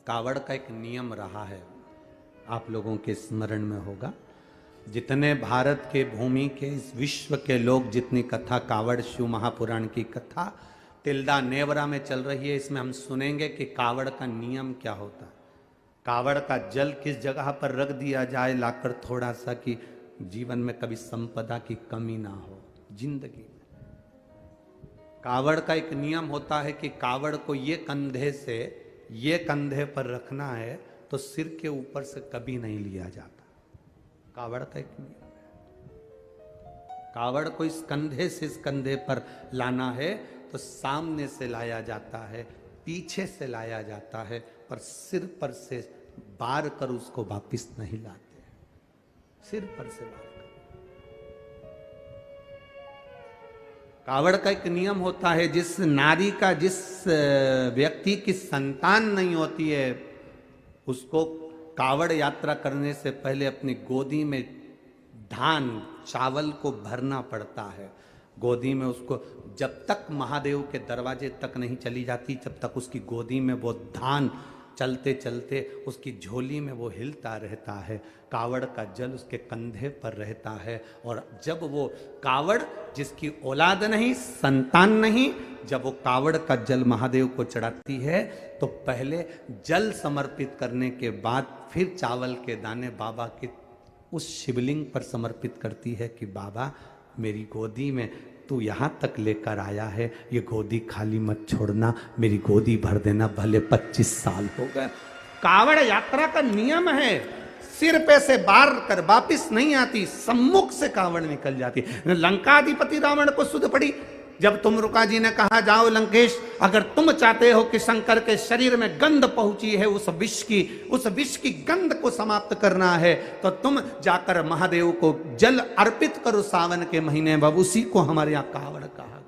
कावड़ का एक नियम रहा है, आप लोगों के स्मरण में होगा। जितने भारत के भूमि के इस विश्व के लोग जितनी कथा कावड़ शिव महापुराण की कथा तिल्दा नेवरा में चल रही है, इसमें हम सुनेंगे कि कावड़ का नियम क्या होता है। कावड़ का जल किस जगह पर रख दिया जाए लाकर थोड़ा सा, कि जीवन में कभी संपदा की कमी ना हो जिंदगी में। कावड़ का एक नियम होता है कि कावड़ को ये कंधे से ये कंधे पर रखना है तो सिर के ऊपर से कभी नहीं लिया जाता। कावड़ का एक नियम है। कावड़ को इस कंधे से इस कंधे पर लाना है तो सामने से लाया जाता है, पीछे से लाया जाता है, पर सिर पर से बार कर उसको वापिस नहीं लाते। सिर पर से बार कर। कावड़ का एक नियम होता है, जिस नारी का जिस व्यक्ति की संतान नहीं होती है उसको कावड़ यात्रा करने से पहले अपनी गोदी में धान चावल को भरना पड़ता है। गोदी में उसको जब तक महादेव के दरवाजे तक नहीं चली जाती, जब तक उसकी गोदी में वो धान चलते चलते उसकी झोली में वो हिलता रहता है। कावड़ का जल उसके कंधे पर रहता है। और जब वो कावड़ जिसकी औलाद नहीं, संतान नहीं, जब वो कावड़ का जल महादेव को चढ़ाती है तो पहले जल समर्पित करने के बाद फिर चावल के दाने बाबा के उस शिवलिंग पर समर्पित करती है कि बाबा मेरी गोदी में तू यहाँ तक लेकर आया है, ये गोदी खाली मत छोड़ना, मेरी गोदी भर देना, भले 25 साल हो गए। कावड़ यात्रा का नियम है, सिर पे से बार कर वापिस नहीं आती, सम्मुख से कावड़ निकल जाती। लंकाधिपति रावण को सुध पड़ी जब तुमरुका जी ने कहा जाओ लंकेश, अगर तुम चाहते हो कि शंकर के शरीर में गंध पहुंची है उस विष की गंध को समाप्त करना है तो तुम जाकर महादेव को जल अर्पित करो सावन के महीने में। उसी को हमारे यहाँ कावड़ कहा।